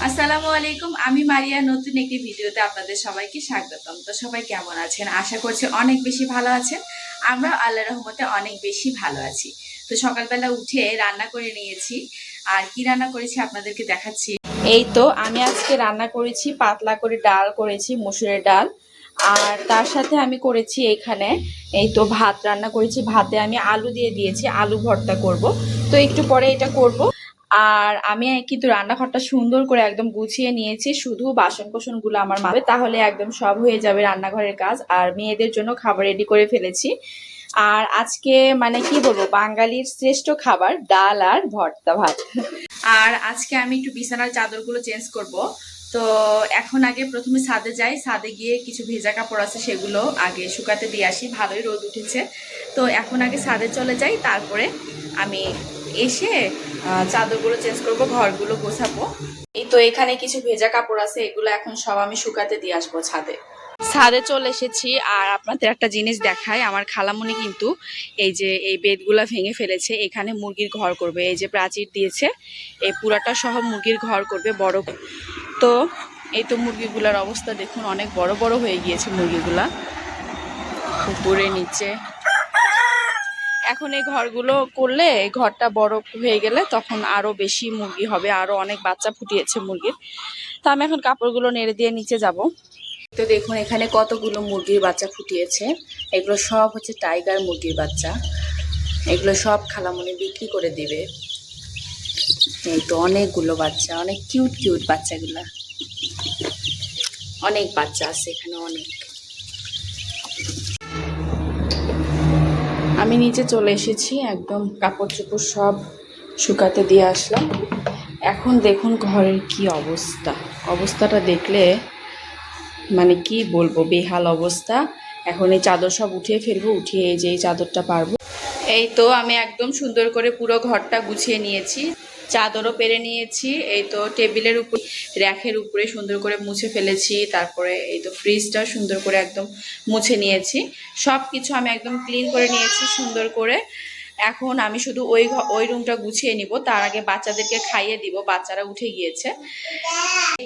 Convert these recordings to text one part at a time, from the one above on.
আসসালামু আলাইকুম। আমি মারিয়া, নতুন একটি ভিডিওতে আপনাদের সবাইকে স্বাগতম। তো সবাই কেমন আছেন? আশা করছি অনেক বেশি ভালো আছেন। আমরা আল্লাহর রহমতে অনেক বেশি ভালো আছি। তো সকালবেলা উঠে রান্না করে নিয়েছি। আর কি রান্না করেছি আপনাদেরকে দেখাচ্ছি। এই তো আমি আজকে রান্না করেছি, পাতলা করে ডাল করেছি, মসুরের ডাল। আর তার সাথে আমি করেছি এখানে এই তো ভাত রান্না করেছি। ভাতে আমি আলু দিয়ে দিয়েছি, আলু ভর্তা করব। তো একটু পরে এটা করব। আর আমি কিন্তু রান্নাঘরটা সুন্দর করে একদম গুছিয়ে নিয়েছি, শুধু বাসন কোসনগুলো আমার মাপে, তাহলে একদম সব হয়ে যাবে রান্নাঘরের কাজ। আর মেয়েদের জন্য খাবার রেডি করে ফেলেছি। আর আজকে মানে কি বলবো, বাঙালির শ্রেষ্ঠ খাবার ডাল আর ভর্তা ভাত। আর আজকে আমি একটু বিছানার চাদরগুলো চেঞ্জ করব। তো এখন আগে প্রথমে ছাদে যাই, ছাদে গিয়ে কিছু ভেজা কাপড় আছে সেগুলো আগে শুকাতে দিয়ে আসি, ভালোই রোদ উঠেছে। তো এখন আগে ছাদে চলে যাই, তারপরে আমি এসে চাদরগুলো চেঞ্জ করব, ঘরগুলো গোছাবো। এই তো এখানে কিছু ভেজা কাপড় আছে, এগুলো এখন সব আমি শুকাতে দিয়ে আসবো ছাদে। ছাদে চলে এসেছি। আর আপনাদের একটা জিনিস দেখাই, আমার খালামণি কিন্তু এই যে এই বেডগুলা ভেঙে ফেলেছে, এখানে মুরগির ঘর করবে। এই যে প্রাচীর দিয়েছে, এই পুরাটা সহ মুরগির ঘর করবে বড়। তো এই তো মুরগিগুলার অবস্থা দেখুন, অনেক বড় বড় হয়ে গিয়েছে মুরগিগুলা, উপরে নিচে। এখন এই ঘরগুলো করলে, এই ঘরটা বড় হয়ে গেলে তখন আরো বেশি মুরগি হবে, আরো অনেক বাচ্চা ফুটিয়েছে মুরগির। তো আমি এখন কাপড়গুলো নেড়ে দিয়ে নিচে যাব। তো দেখুন এখানে কতগুলো মুরগির বাচ্চা ফুটিয়েছে। এগুলো সব হচ্ছে টাইগার মুরগির বাচ্চা। এগুলো সব খালামণি বিক্রি করে দিবে। এই তো অনেকগুলো বাচ্চা, অনেক কিউট কিউট বাচ্চাগুলা, অনেক বাচ্চা আছে এখানে অনেক। আমি নিচে চলে এসেছি, একদম কাপড় চোপড় সব শুকাতে দিয়ে আসলাম। এখন দেখুন ঘরের কি অবস্থা, অবস্থাটা দেখলে মানে কি বলবো, বেহাল অবস্থা। এখন এই চাদর সব উঠিয়ে ফেলবো, উঠিয়ে এই যে এই চাদরটা পারবো। এই তো আমি একদম সুন্দর করে পুরো ঘরটা গুছিয়ে নিয়েছি, চাদরও পেরে নিয়েছি। এই তো টেবিলের উপর, র্যাকের উপরে সুন্দর করে মুছে ফেলেছি। তারপরে এই তো ফ্রিজটা সুন্দর করে একদম মুছে নিয়েছি। সব কিছু আমি একদম ক্লিন করে নিয়েছি সুন্দর করে। এখন আমি শুধু ওই রুমটা গুছিয়ে নিব, তার আগে বাচ্চাদেরকে খাইয়ে দিব, বাচ্চারা উঠে গিয়েছে।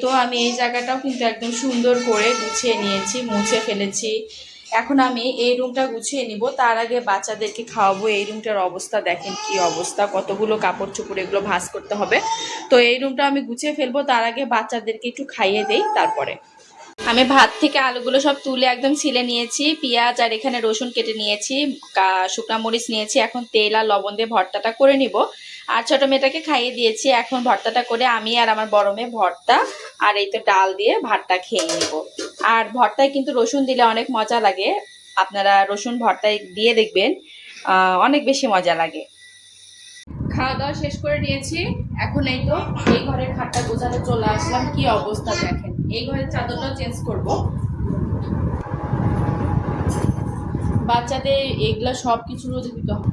তো আমি এই জায়গাটাও কিন্তু একদম সুন্দর করে গুছিয়ে নিয়েছি, মুছে ফেলেছি। এখন আমি এই রুমটা গুছিয়ে নিব, তার আগে বাচ্চাদেরকে খাওয়াবো। এই রুমটার অবস্থা দেখেন কি অবস্থা, কতগুলো কাপড় চোপড়, এগুলো ভাঁজ করতে হবে। তো এই রুমটা আমি গুছিয়ে ফেলবো, তার আগে বাচ্চাদেরকে একটু খাইয়ে দেই। তারপরে আমি ভাত থেকে আলুগুলো সব তুলে একদম ছিলে নিয়েছি, পেঁয়াজ আর এখানে রসুন কেটে নিয়েছি, শুকনা মরিচ নিয়েছি। এখন তেল আর লবণ দিয়ে ভর্তাটা করে নিব। আর ছোট মেয়েটাকে খাইয়ে দিয়েছি, এখন ভর্তাটা করে আমি আর আমার বড় মেয়ে ভর্তা আর এই তো ডাল দিয়ে ভাতটা খেয়ে নিব। আর ভর্তায় কিন্তু রসুন দিলে অনেক মজা লাগে, আপনারা রসুন ভর্তায় দিয়ে দেখবেন, অনেক বেশি মজা লাগে। খাওয়া দাওয়া শেষ করে নিয়েছি, এখন এই তো এই ঘরের খাটটা গোছাতে চলে আসলাম। কি অবস্থা দেখেন, এই ঘরের চাদরটাও চেঞ্জ করব। বাচ্চাদের এগুলা সব কিছু রোদে দিতে হবে।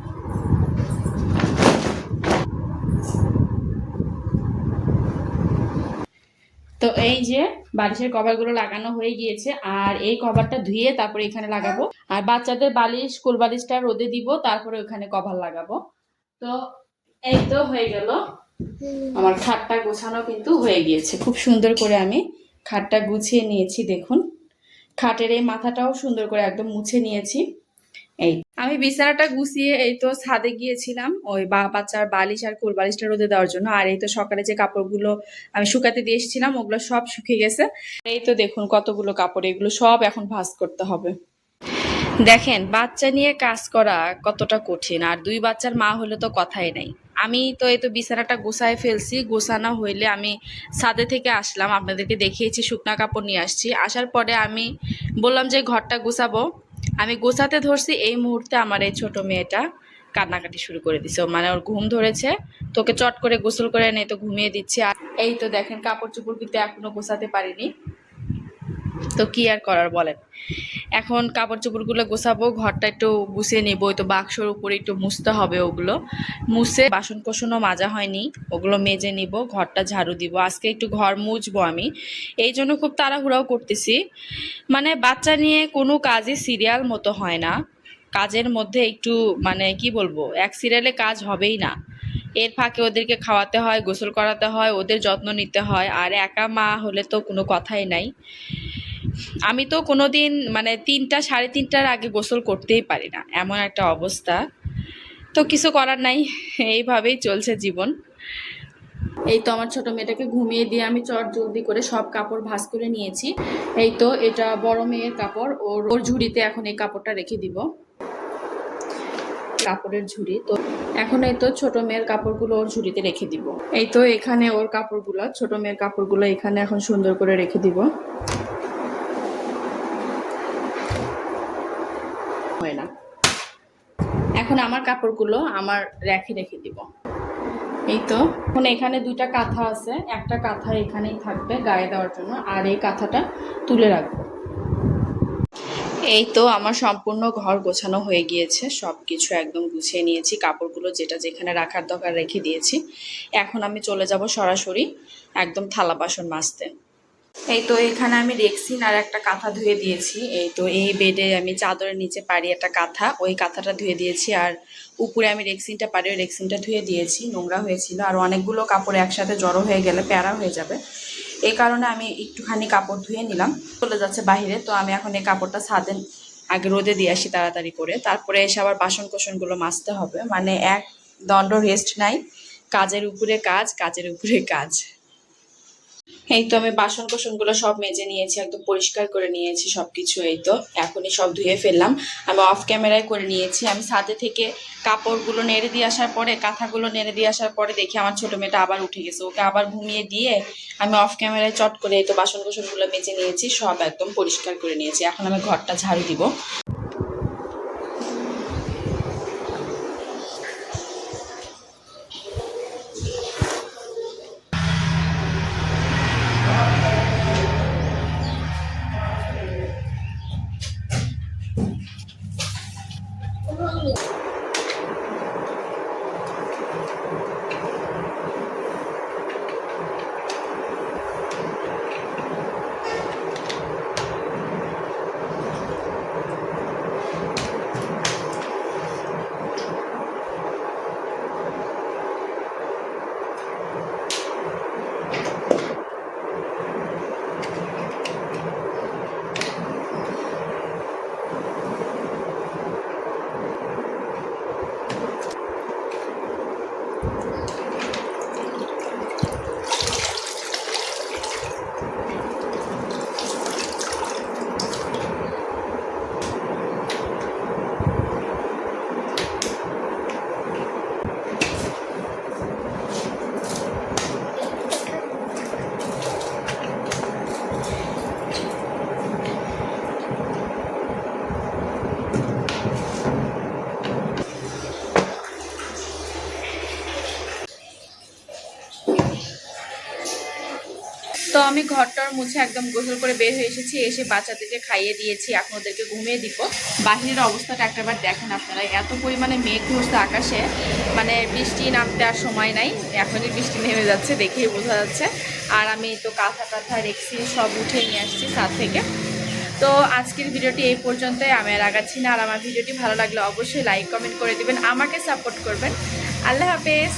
তো এই যে বালিশের কভারগুলো লাগানো হয়ে গিয়েছে, আর এই কভারটা ধুয়ে তারপরে এখানে লাগাবো। আর বাচ্চাদের বালিশ, স্কুল বালিশটা রোদে দিব, তারপরে ওখানে কভার লাগাবো। তো এই তো হয়ে গেল, আমার খাটটা গোছানো কিন্তু হয়ে গিয়েছে। খুব সুন্দর করে আমি খাটটা গুছিয়ে নিয়েছি, দেখুন খাটের এই মাথাটাও সুন্দর করে একদম মুছে নিয়েছি। এই আমি বিছানাটা গুছিয়ে এই তো ছাদে গিয়েছিলাম ওই বাচ্চার বালিশ আর কোল বালিশটা রোদে দেওয়ার জন্য। আর এই তো সকালে যে কাপড়গুলো আমি শুকাতে দিয়ে এসেছিলাম, ওগুলো সব শুকিয়ে গেছে। এই তো দেখুন কতগুলো কাপড়, এগুলো সব এখন ভাঁজ করতে হবে। দেখেন বাচ্চা নিয়ে কাজ করা কতটা কঠিন, আর দুই বাচ্চার মা হলে তো কথাই নাই। আমি তো এই তো বিছানাটা গোছায় ফেলছি, গোছানো হইলে আমি ছাদে থেকে আসলাম, আপনাদেরকে দেখিয়েছি, শুকনা কাপড় নিয়ে আসছি। আসার পরে আমি বললাম যে ঘরটা গোছাবো, আমি গোছাতে ধরছি, এই মুহূর্তে আমার এই ছোট মেয়েটা কান্নাকাটি শুরু করে দিছে। মানে ওর ঘুম ধরেছে, তোকে চট করে গোসল করে নেই তো ঘুমিয়ে দিচ্ছে। আর এই তো দেখেন কাপড় চোপড় কিন্তু এখনো গোছাতে পারিনি, তো কি আর করার বলেন। এখন কাপড় চোপড়গুলো গোছাবো, ঘরটা একটু গুছিয়ে নেবো। তো বাক্সর উপরে একটু মুছতে হবে, ওগুলো মুছে, বাসন কোসনও মাজা হয়নি, ওগুলো মেজে নিব, ঘরটা ঝাড়ু দিব। আজকে একটু ঘর মুছবো আমি, এই জন্য খুব তাড়াহুড়াও করতেছি। মানে বাচ্চা নিয়ে কোনো কাজই সিরিয়াল মতো হয় না, কাজের মধ্যে একটু মানে কি বলবো, এক সিরিয়ালে কাজ হবেই না। এর ফাঁকে ওদেরকে খাওয়াতে হয়, গোসল করাতে হয়, ওদের যত্ন নিতে হয়। আর একা মা হলে তো কোনো কথাই নাই। আমি তো কোনোদিন মানে 3টা 3:30টার আগে গোসল করতেই পারি না, এমন একটা অবস্থা। তো কিছু করার নাই, এইভাবেই চলছে জীবন। এই তো আমার ছোট মেয়েটাকে ঘুমিয়ে দিয়ে আমি চট জলদি করে সব কাপড় ভাঁজ করে নিয়েছি। এই তো এটা বড় মেয়ের কাপড়, ওর ওর ঝুড়িতে এখন এই কাপড়টা রেখে দিব, কাপড়ের ঝুড়ি। তো এখন এই তো ছোট মেয়ের কাপড়গুলো ওর ঝুড়িতে রেখে দিব। এই তো এখানে ওর কাপড়গুলো, ছোট মেয়ের কাপড়গুলো এখানে এখন সুন্দর করে রেখে দিব। হয় না, এখন আমার কাপড়গুলো আমার রেখে রেখে দিব। এই তো এখন এখানে 2টা কাঁথা আছে, একটা কাঁথা এখানেই থাকবে গায়ে দেওয়ার জন্য, আর এই কাঁথাটা তুলে রাখবো। এই তো আমার সম্পূর্ণ ঘর গোছানো হয়ে গিয়েছে, সব কিছু একদম গুছিয়ে নিয়েছি, কাপড়গুলো যেটা যেখানে রাখার দরকার রেখে দিয়েছি। এখন আমি চলে যাব সরাসরি একদম থালা বাসন মাজতে। এই তো এখানে আমি রেক্সিন আর একটা কাঁথা ধুয়ে দিয়েছি। এই তো এই বেডে আমি চাদরের নিচে পারি একটা কাঁথা, ওই কাঁথাটা ধুয়ে দিয়েছি। আর উপরে আমি রেক্সিনটা পারি, ওই রেক্সিনটা ধুয়ে দিয়েছি, নোংরা হয়েছিল। আর অনেকগুলো কাপড় একসাথে জড়ো হয়ে গেলে প্যারা হয়ে যাবে, এই কারণে আমি একটুখানি কাপড় ধুয়ে নিলাম। চলে যাচ্ছে বাইরে, তো আমি এখন এই কাপড়টা ছাদে আগে রোদে দিয়ে আসি তাড়াতাড়ি করে, তারপরে এসে আবার বাসন কোসনগুলো মাজতে হবে। মানে এক দণ্ড রেস্ট নাই, কাজের উপরে কাজ, কাজের উপরে কাজ। এই তো আমি বাসন কোসনগুলো সব মেজে নিয়েছি, একদম পরিষ্কার করে নিয়েছি সবকিছু। এই তো এখনই সব ধুয়ে ফেললাম, আমি অফ ক্যামেরায় করে নিয়েছি। আমি ছাদে থেকে কাপড়গুলো নেড়ে দিয়ে আসার পরে, কাঁথাগুলো নেড়ে দিয়ে আসার পরে দেখি আমার ছোট মেয়েটা আবার উঠে গেছে, ওকে আবার ঘুমিয়ে দিয়ে আমি অফ ক্যামেরায় চট করে এই তো বাসন কোসনগুলো মেজে নিয়েছি, সব একদম পরিষ্কার করে নিয়েছি। এখন আমি ঘরটা ঝাড়ু দিব। তো আমি ঘরটার মুছে একদম গোসল করে বের হয়ে এসেছি, এসে বাচ্চাদেরকে খাইয়ে দিয়েছি, এখন ওদেরকে ঘুমিয়ে দিব। বাহিরের অবস্থাটা একটাবার দেখেন আপনারা, এত পরিমাণে মেঘ ধরছে আকাশে, মানে বৃষ্টি নামতে আর সময় নাই, এখনই বৃষ্টি নেমে যাচ্ছে, দেখেই বোঝা যাচ্ছে। আর আমি তো কাঁথা কাঁথা রেখেছি, সব উঠে নিয়ে আসছি ছাদ থেকে। তো আজকের ভিডিওটি এই পর্যন্তই, আমি আর আগাচ্ছি না। আর আমার ভিডিওটি ভালো লাগলে অবশ্যই লাইক কমেন্ট করে দিবেন, আমাকে সাপোর্ট করবেন। আল্লাহ হাফেজ।